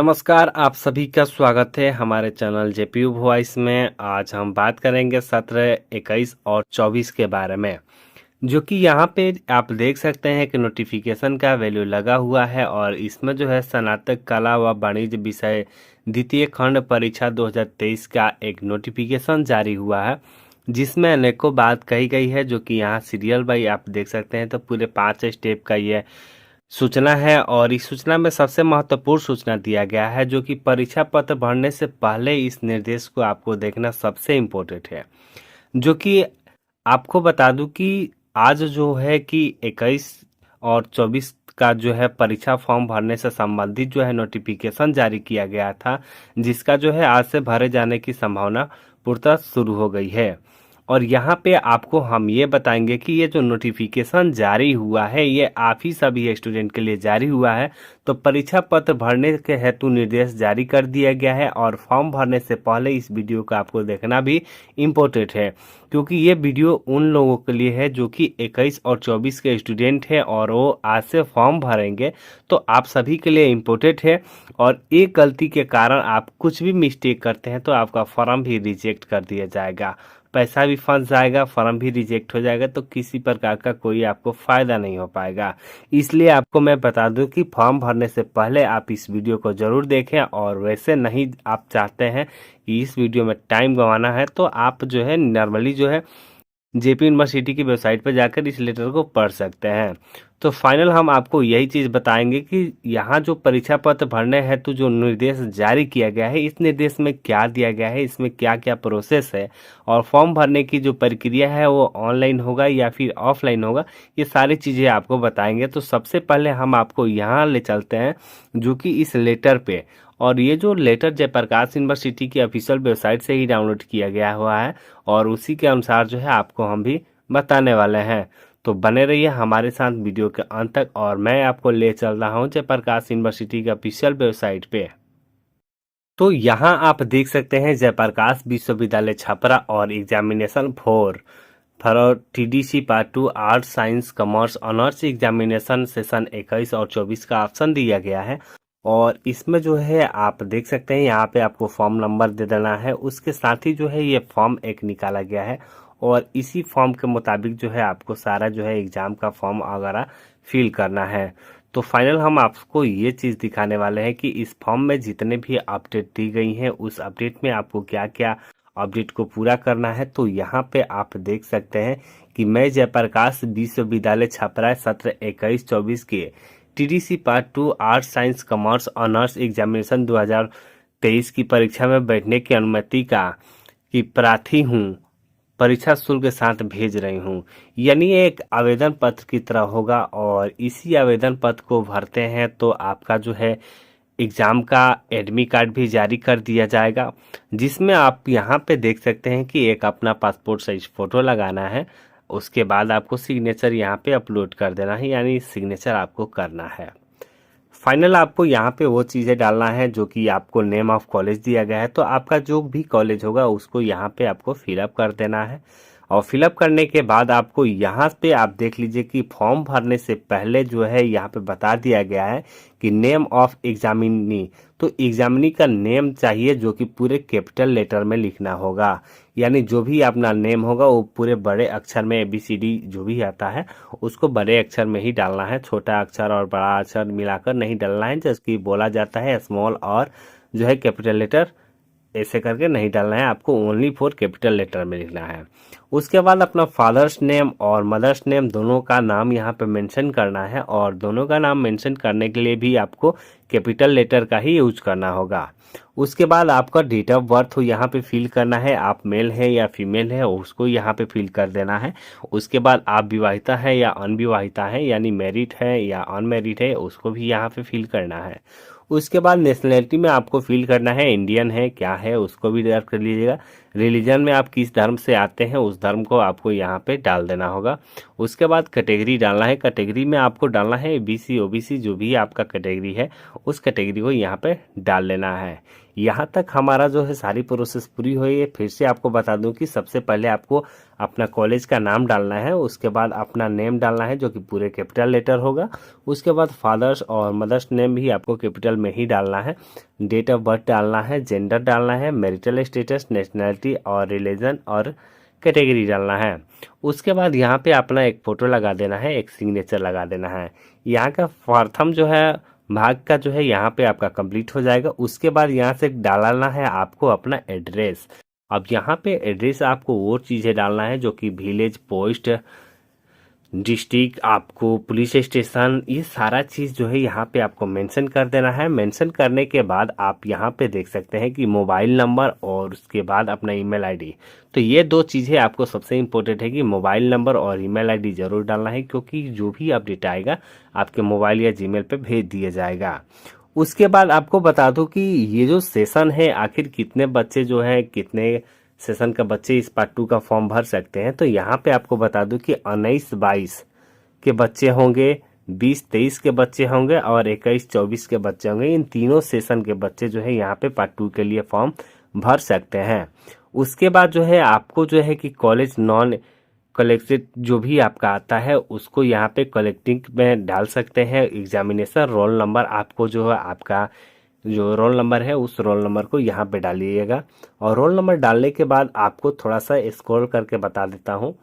नमस्कार, आप सभी का स्वागत है हमारे चैनल जेपीयू वॉइस में। आज हम बात करेंगे सत्र 21 और 24 के बारे में, जो कि यहाँ पे आप देख सकते हैं कि नोटिफिकेशन का वैल्यू लगा हुआ है और इसमें जो है स्नातक कला व वाणिज्य विषय द्वितीय खंड परीक्षा 2023 का एक नोटिफिकेशन जारी हुआ है, जिसमें अनेकों बात कही गई है, जो कि यहाँ सीरियल बाई आप देख सकते हैं। तो पूरे 5 स्टेप का ये सूचना है और इस सूचना में सबसे महत्वपूर्ण सूचना दिया गया है, जो कि परीक्षा पत्र भरने से पहले इस निर्देश को आपको देखना सबसे इम्पोर्टेंट है। जो कि आपको बता दूं कि आज जो है कि 21 और 24 का जो है परीक्षा फॉर्म भरने से संबंधित जो है नोटिफिकेशन जारी किया गया था, जिसका जो है आज से भरे जाने की संभावना पूर्णतः शुरू हो गई है। और यहाँ पे आपको हम ये बताएंगे कि ये जो नोटिफिकेशन जारी हुआ है ये आप ही सभी स्टूडेंट के लिए जारी हुआ है। तो परीक्षा पत्र भरने के हेतु निर्देश जारी कर दिया गया है और फॉर्म भरने से पहले इस वीडियो को आपको देखना भी इम्पोर्टेंट है, क्योंकि ये वीडियो उन लोगों के लिए है जो कि 21 और 24 के स्टूडेंट हैं और वो आज से फॉर्म भरेंगे। तो आप सभी के लिए इम्पोर्टेंट है और एक गलती के कारण आप कुछ भी मिस्टेक करते हैं तो आपका फॉर्म भी रिजेक्ट कर दिया जाएगा, पैसा भी फंस जाएगा, फॉर्म भी रिजेक्ट हो जाएगा, तो किसी प्रकार का कोई आपको फायदा नहीं हो पाएगा। इसलिए आपको मैं बता दूं कि फॉर्म भरने से पहले आप इस वीडियो को जरूर देखें, और वैसे नहीं आप चाहते हैं कि इस वीडियो में टाइम गंवाना है तो आप जो है नॉर्मली जो है जेपी यूनिवर्सिटी की वेबसाइट पर जाकर इस लेटर को पढ़ सकते हैं। तो फाइनल हम आपको यही चीज़ बताएंगे कि यहाँ जो परीक्षा पत्र भरने हेतु जो निर्देश जारी किया गया है, इस निर्देश में क्या दिया गया है, इसमें क्या क्या प्रोसेस है, और फॉर्म भरने की जो प्रक्रिया है वो ऑनलाइन होगा या फिर ऑफलाइन होगा, ये सारी चीज़ें आपको बताएंगे। तो सबसे पहले हम आपको यहाँ ले चलते हैं, जो कि इस लेटर पे, और ये जो लेटर जयप्रकाश यूनिवर्सिटी की ऑफिशियल वेबसाइट से ही डाउनलोड किया गया हुआ है और उसी के अनुसार जो है आपको हम भी बताने वाले हैं। तो बने रहिए हमारे साथ वीडियो के अंत तक, और मैं आपको ले चल रहा हूँ जयप्रकाश यूनिवर्सिटी की ऑफिशियल वेबसाइट पे। तो यहाँ आप देख सकते हैं जयप्रकाश विश्वविद्यालय छपरा और examination for TDC part 2 art science commerce honours examination session 21 और 24 का ऑप्शन दिया गया है। और इसमें जो है आप देख सकते हैं यहाँ पे आपको फॉर्म नंबर दे देना है, उसके साथ ही जो है ये फॉर्म एक निकाला गया है और इसी फॉर्म के मुताबिक जो है आपको सारा जो है एग्जाम का फॉर्म वगैरह फिल करना है। तो फाइनल हम आपको ये चीज़ दिखाने वाले हैं कि इस फॉर्म में जितने भी अपडेट दी गई हैं उस अपडेट में आपको क्या क्या अपडेट को पूरा करना है। तो यहाँ पे आप देख सकते हैं कि मैं जयप्रकाश विश्वविद्यालय छपरा सत्र 21-24 के TDC part 2 art science commerce honours examination 2023 की परीक्षा में बैठने की अनुमति की प्रार्थी हूँ, परीक्षा शुल्क के साथ भेज रही हूँ। यानी ये एक आवेदन पत्र की तरह होगा और इसी आवेदन पत्र को भरते हैं तो आपका जो है एग्ज़ाम का एडमिट कार्ड भी जारी कर दिया जाएगा, जिसमें आप यहाँ पे देख सकते हैं कि एक अपना पासपोर्ट साइज फ़ोटो लगाना है। उसके बाद आपको सिग्नेचर यहाँ पे अपलोड कर देना है, यानी सिग्नेचर आपको करना है। फाइनल आपको यहाँ पे वो चीज़ें डालना है जो कि आपको नेम ऑफ कॉलेज दिया गया है, तो आपका जो भी कॉलेज होगा उसको यहाँ पे आपको फिलअप कर देना है। और फिलअप करने के बाद आपको यहाँ पे आप देख लीजिए कि फॉर्म भरने से पहले जो है यहाँ पे बता दिया गया है कि नेम ऑफ एग्जामिनी, तो एग्जामिनी का नेम चाहिए जो कि पूरे कैपिटल लेटर में लिखना होगा। यानी जो भी अपना नेम होगा वो पूरे बड़े अक्षर में ABCD जो भी आता है उसको बड़े अक्षर में ही डालना है, छोटा अक्षर और बड़ा अक्षर मिलाकर नहीं डालना है। जैसे कि बोला जाता है स्मॉल और जो है कैपिटल लेटर ऐसे करके नहीं डालना है, आपको ओनली फॉर कैपिटल लेटर में लिखना है। उसके बाद अपना फादर्स नेम और मदर्स नेम दोनों का नाम यहाँ पे मेंशन करना है, और दोनों का नाम मेंशन करने के लिए भी आपको कैपिटल लेटर का ही यूज करना होगा। उसके बाद आपका डेट ऑफ बर्थ हो यहाँ पे फिल करना है, आप मेल है या फीमेल है उसको यहाँ पे फिल कर देना है। उसके बाद आप विवाहिता है या अनविवाहिता है, यानी मैरिड है या अनमैरिड है, उसको भी यहाँ पे फिल करना है। उसके बाद नेशनलिटी में आपको फिल करना है, इंडियन है क्या है उसको भी दर्ज कर लीजिएगा। रिलीजन में आप किस धर्म से आते हैं उस धर्म को आपको यहाँ पे डाल देना होगा। उसके बाद कैटेगरी डालना है, कैटेगरी में आपको डालना है BC OBC जो भी आपका कैटेगरी है उस कैटेगरी को यहाँ पे डाल लेना है। यहाँ तक हमारा जो है सारी प्रोसेस पूरी हुई है। फिर से आपको बता दूं कि सबसे पहले आपको अपना कॉलेज का नाम डालना है, उसके बाद अपना नेम डालना है जो कि पूरे कैपिटल लेटर होगा। उसके बाद फादर्स और मदर्स नेम भी आपको कैपिटल में ही डालना है। डेट ऑफ बर्थ डालना है, जेंडर डालना है, मैरिटल स्टेटस, नेशनैलिटी और रिलीजन और कैटेगरी डालना है। उसके बाद यहाँ पे अपना एक फ़ोटो लगा देना है, एक सिग्नेचर लगा देना है। यहाँ का प्रथम जो है भाग का जो है यहाँ पे आपका कंप्लीट हो जाएगा। उसके बाद यहाँ से डालना है आपको अपना एड्रेस। अब यहाँ पे एड्रेस आपको वो चीज़ें डालना है जो कि विलेज, पोस्ट, डिस्ट्रिक्ट, आपको पुलिस स्टेशन, ये सारा चीज़ जो है यहाँ पे आपको मेंशन कर देना है। मेंशन करने के बाद आप यहाँ पे देख सकते हैं कि मोबाइल नंबर और उसके बाद अपना ईमेल आईडी। तो ये दो चीज़ें आपको सबसे इम्पोर्टेंट है कि मोबाइल नंबर और ईमेल आईडी ज़रूर डालना है, क्योंकि जो भी अपडेट आएगा आपके मोबाइल या जीमेल पे भेज दिया जाएगा। उसके बाद आपको बता दूं कि ये जो सेशन है आखिर कितने बच्चे जो है कितने सेशन का बच्चे इस पार्ट 2 का फॉर्म भर सकते हैं। तो यहाँ पे आपको बता दूं कि 19-22 के बच्चे होंगे, 20-23 के बच्चे होंगे और 21-24 के बच्चे होंगे। इन तीनों सेशन के बच्चे जो है यहाँ पे पार्ट 2 के लिए फॉर्म भर सकते हैं। उसके बाद जो है आपको जो है कि कॉलेज नॉन कलेक्टेड जो भी आपका आता है उसको यहाँ पे कलेक्टिंग में डाल सकते हैं। एग्जामिनेशन रोल नंबर आपको जो है आपका जो रोल नंबर है उस रोल नंबर को यहाँ पे डालिएगा। और रोल नंबर डालने के बाद आपको थोड़ा सा स्क्रॉल करके बता देता हूँ।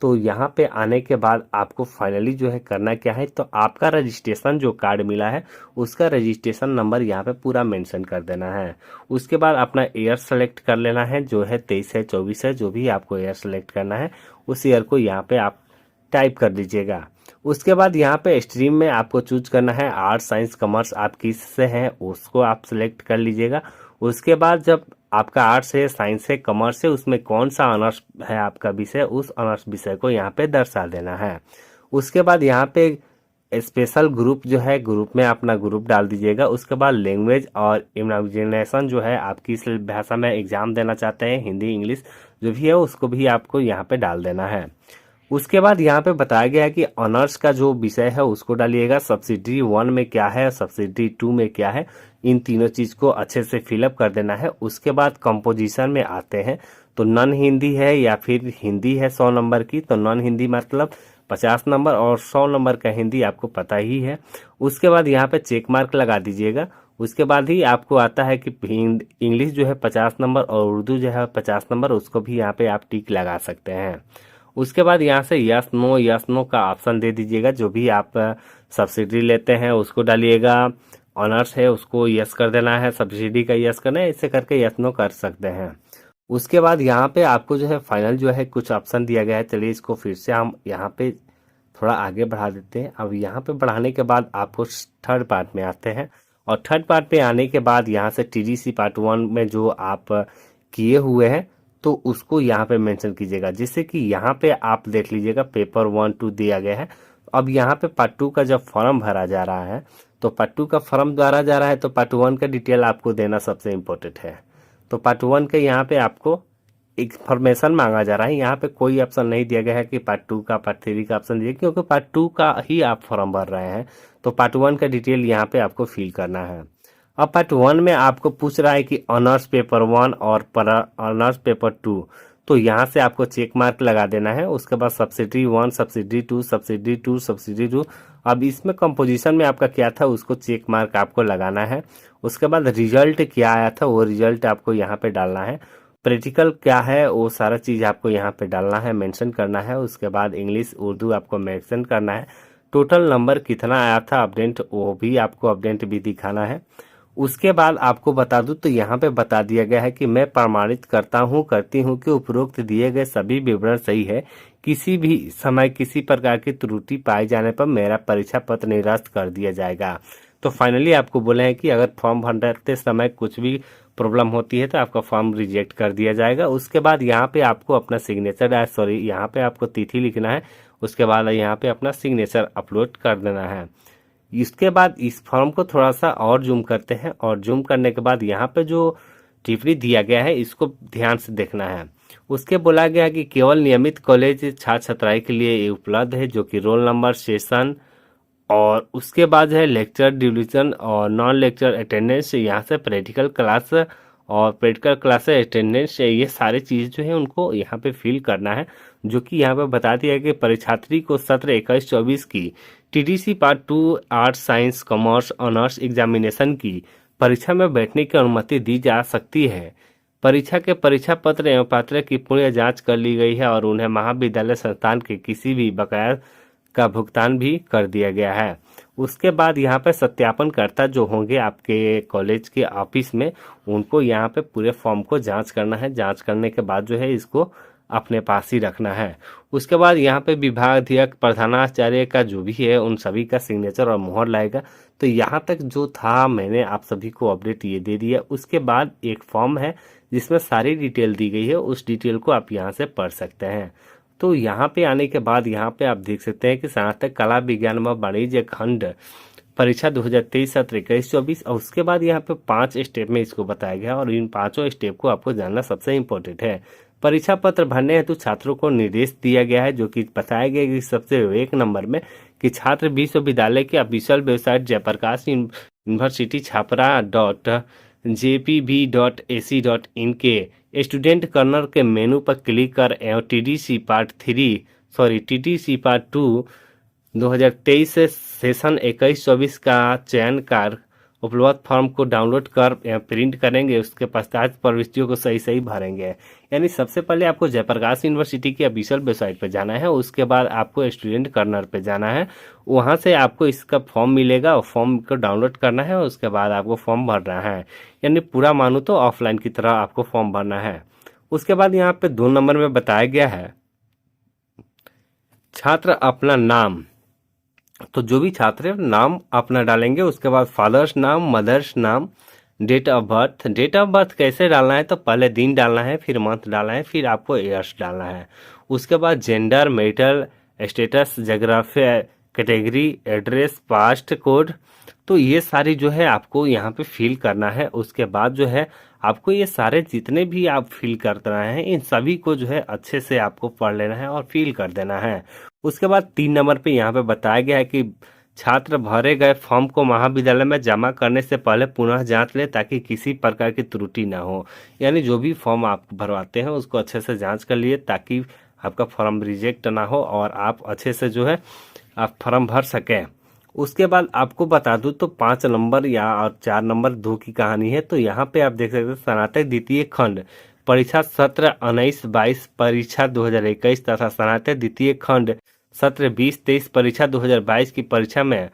तो यहाँ पे आने के बाद आपको फाइनली जो है करना क्या है, तो आपका रजिस्ट्रेशन जो कार्ड मिला है उसका रजिस्ट्रेशन नंबर यहाँ पे पूरा मेंशन कर देना है। उसके बाद अपना ईयर सेलेक्ट कर लेना है, जो है 23 है 24 है, जो भी आपको ईयर सेलेक्ट करना है उस ईयर को यहाँ पे आप टाइप कर दीजिएगा। उसके बाद यहाँ पे स्ट्रीम में आपको चूज करना है आर्ट, साइंस, कॉमर्स, आप किस से हैं उसको आप सिलेक्ट कर लीजिएगा। उसके बाद जब आपका आर्ट्स है, साइंस है, कॉमर्स है, उसमें कौन सा ऑनर्स है आपका विषय, उस ऑनर्स विषय को यहाँ पे दर्शा देना है। उसके बाद यहाँ पे स्पेशल ग्रुप जो है ग्रुप में अपना ग्रुप डाल दीजिएगा। उसके बाद लैंग्वेज और इमेजिनेशन जो है आप किस भाषा में एग्जाम देना चाहते हैं, हिंदी, इंग्लिश जो भी है उसको भी आपको यहाँ पे डाल देना है। उसके बाद यहाँ पे बताया गया है कि ऑनर्स का जो विषय है उसको डालिएगा। सब्सिडरी 1 में क्या है, सब्सिडरी 2 में क्या है, इन तीनों चीज को अच्छे से फिलअप कर देना है। उसके बाद कंपोजिशन में आते हैं तो नॉन हिंदी है या फिर हिंदी है 100 नंबर की, तो नॉन हिंदी मतलब 50 नंबर और 100 नंबर का हिंदी आपको पता ही है। उसके बाद यहाँ पे चेक मार्क लगा दीजिएगा। उसके बाद ही आपको आता है कि इंग्लिश जो है 50 नंबर और उर्दू जो है 50 नंबर, उसको भी यहाँ पे आप टिक लगा सकते हैं। उसके बाद यहाँ से यस नो का ऑप्शन दे दीजिएगा। जो भी आप सब्सिडी लेते हैं उसको डालिएगा, ऑनर्स है उसको यस कर देना है, सब्सिडी का यस करना है, ऐसे करके यस नो कर सकते हैं। उसके बाद यहाँ पे आपको जो है फाइनल जो है कुछ ऑप्शन दिया गया है। चलिए इसको फिर से हम यहाँ पे थोड़ा आगे बढ़ा देते हैं। अब यहाँ पे बढ़ाने के बाद आपको थर्ड पार्ट में आते हैं और थर्ड पार्ट पे आने के बाद यहाँ से टीडीसी पार्ट 1 में जो आप किए हुए हैं तो उसको यहाँ पे मेंशन कीजिएगा, जिससे कि यहाँ पे आप देख लीजिएगा पेपर 1, 2 दिया गया है। अब यहाँ पे पार्ट 2 का जब फॉर्म भरा जा रहा है तो पार्ट 2 का फॉर्म भरा जा रहा है तो पार्ट 1 का डिटेल आपको देना सबसे इम्पोर्टेंट है। तो पार्ट 1 के यहाँ पे आपको इंफॉर्मेशन मांगा जा रहा है। यहाँ पे कोई ऑप्शन नहीं दिया गया है कि पार्ट 2 का, पार्ट 3 का ऑप्शन दिया, क्योंकि पार्ट 2 का ही आप फॉर्म भर रहे हैं। तो पार्ट 1 का डिटेल यहाँ पे आपको फिल करना है। अब पार्ट 1 में आपको पूछ रहा है कि ऑनर्स पेपर 1 और ऑनर्स पेपर 2, तो यहाँ से आपको चेक मार्क लगा देना है। उसके बाद सब्सिडी 1, सब्सिडी 2, सब्सिडी 2, सब्सिडी 2। अब इसमें कंपोजिशन में आपका क्या था उसको चेक मार्क आपको लगाना है। उसके बाद रिजल्ट क्या आया था वो रिजल्ट आपको यहाँ पे डालना है। प्रैक्टिकल क्या है वो सारा चीज़ आपको यहाँ पे डालना है, मेंशन करना है। उसके बाद इंग्लिश, उर्दू आपको मेंशन करना है। टोटल नंबर कितना आया था अपडेट वो भी आपको अपडेट भी दिखाना है। उसके बाद आपको बता दूं तो यहाँ पे बता दिया गया है कि मैं प्रमाणित करती हूँ कि उपरोक्त दिए गए सभी विवरण सही है। किसी भी समय किसी प्रकार की त्रुटि पाए जाने पर मेरा परीक्षा पत्र निरस्त कर दिया जाएगा। तो फाइनली आपको बोले हैं कि अगर फॉर्म भरते समय कुछ भी प्रॉब्लम होती है तो आपका फॉर्म रिजेक्ट कर दिया जाएगा। उसके बाद यहाँ पे आपको अपना सिग्नेचर यहाँ पे आपको तिथि लिखना है। उसके बाद यहाँ पे अपना सिग्नेचर अपलोड कर देना है। इसके बाद इस फॉर्म को थोड़ा सा और जूम करते हैं और जूम करने के बाद यहाँ पे जो टिप्पणी दिया गया है इसको ध्यान से देखना है। उसके बोला गया कि केवल नियमित कॉलेज छात्र छात्राएं के लिए ये उपलब्ध है, जो कि रोल नंबर, सेशन और उसके बाद है लेक्चर ड्यूरेशन और नॉन लेक्चर अटेंडेंस। यहाँ से प्रैक्टिकल क्लास और प्रैक्टिकल क्लासेस अटेंडेंस ये सारी चीज़ जो है उनको यहाँ पे फिल करना है। जो कि यहाँ पे बता दिया है कि परीक्षार्थी को सत्र 21-24 की TDC part 2 arts science commerce honours examination की परीक्षा में बैठने की अनुमति दी जा सकती है। परीक्षा के परीक्षा पत्र एवं पात्र की पुनः जांच कर ली गई है और उन्हें महाविद्यालय संस्थान के किसी भी बकाया का भुगतान भी कर दिया गया है। उसके बाद यहाँ पे सत्यापनकर्ता जो होंगे आपके कॉलेज के ऑफिस में, उनको यहाँ पे पूरे फॉर्म को जांच करना है। जांच करने के बाद जो है इसको अपने पास ही रखना है। उसके बाद यहाँ पे विभागाध्यक्ष प्रधानाचार्य का जो भी है उन सभी का सिग्नेचर और मुहर लगेगा। तो यहाँ तक जो था मैंने आप सभी को अपडेट ये दे दिया। उसके बाद एक फॉर्म है जिसमें सारी डिटेल दी गई है, उस डिटेल को आप यहाँ से पढ़ सकते हैं। तो यहाँ पे आने के बाद यहाँ पे आप देख सकते हैं कि स्नातक कला विज्ञान व वाणिज्य खंड परीक्षा 2023 सत्र 21-24 और उसके बाद यहाँ पे 5 स्टेप में इसको बताया गया और इन 5 स्टेप को आपको जानना सबसे इम्पोर्टेंट है। परीक्षा पत्र भरने हेतु छात्रों को निर्देश दिया गया है, जो कि बताया गया कि सबसे 1 नंबर में कि छात्र विश्वविद्यालय के official website Jayaprakash University Chhapra .jpb.ac.in के स्टूडेंट कर्नर के मेनू पर क्लिक कर एवं टीडीसी पार्ट 2 2023 सेशन 21-24 का चयन कर उपलब्ध फॉर्म को डाउनलोड कर प्रिंट करेंगे। उसके पश्चात प्रविष्टियों को सही भरेंगे। यानी सबसे पहले आपको जयप्रकाश यूनिवर्सिटी की ऑफिशियल वेबसाइट पर जाना है, उसके बाद आपको स्टूडेंट कर्नर पे जाना है, वहां से आपको इसका फॉर्म मिलेगा और फॉर्म को डाउनलोड करना है। उसके बाद आपको फॉर्म भरना है, यानी पूरा मानो तो ऑफलाइन की तरह आपको फॉर्म भरना है। उसके बाद यहाँ पे 2 नंबर में बताया गया है छात्र अपना नाम, तो जो भी छात्र नाम अपना डालेंगे, उसके बाद फादर्स नाम, मदर्स नाम, डेट ऑफ बर्थ कैसे डालना है, तो पहले दिन डालना है, फिर मंथ डालना है, फिर आपको ईयर्स डालना है। उसके बाद gender, marital status, geography category, address, past code, तो ये सारी जो है आपको यहाँ पे फिल करना है। उसके बाद जो है आपको ये सारे जितने भी आप फिल करते रहे हैं इन सभी को जो है अच्छे से आपको पढ़ लेना है और फिल कर देना है। उसके बाद 3 नंबर पे यहाँ पे बताया गया है कि छात्र भरे गए फॉर्म को महाविद्यालय में जमा करने से पहले पुनः जांच ले ताकि किसी प्रकार की त्रुटि ना हो। यानी जो भी फॉर्म आप भरवाते हैं उसको अच्छे से जांच कर लिए ताकि आपका फॉर्म रिजेक्ट ना हो और आप अच्छे से जो है आप फॉर्म भर सकें। उसके बाद आपको बता दूं तो 5 नंबर या और 4 नंबर 2 की कहानी है। तो यहाँ पे आप देख सकते हैं स्नातक द्वितीय खंड परीक्षा सत्र 19-22 परीक्षा 2021 तथा स्नातक द्वितीय खंड सत्र 20-23 परीक्षा 2022 की परीक्षा में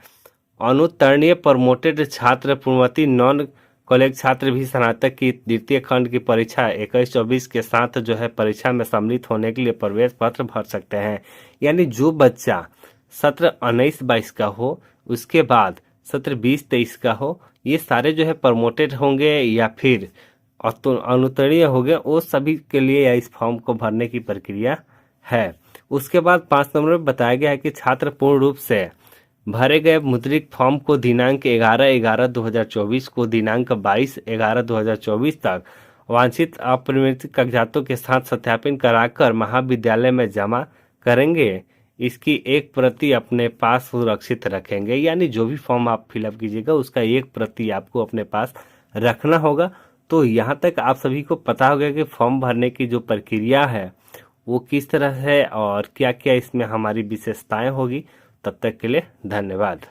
अनुत्तीर्ण प्रमोटेड छात्र पूर्ववर्ती नॉन कॉलेज छात्र भी स्नातक की द्वितीय खंड की परीक्षा 21-24 के साथ जो है परीक्षा में सम्मिलित होने के लिए प्रवेश पत्र भर सकते हैं। यानी जो बच्चा सत्र 19-22 का हो, उसके बाद सत्र 20-23 का हो, ये सारे जो है प्रमोटेड होंगे या फिर अनुत्तीर्ण हो गए, वो सभी के लिए इस फॉर्म को भरने की प्रक्रिया है। उसके बाद 5 नंबर में बताया गया है कि छात्र पूर्ण रूप से भरे गए मुद्रित फॉर्म को दिनांक 11/11/2024 को दिनांक 22/11/2024 तक वांछित अप्रमाणित कागजातों के साथ सत्यापन कराकर महाविद्यालय में जमा करेंगे। इसकी एक प्रति अपने पास सुरक्षित रखेंगे। यानी जो भी फॉर्म आप फिलअप कीजिएगा उसका एक प्रति आपको अपने पास रखना होगा। तो यहाँ तक आप सभी को पता होगा कि फॉर्म भरने की जो प्रक्रिया है वो किस तरह है और क्या क्या इसमें हमारी विशेषताएं होगी। तब तक के लिए धन्यवाद।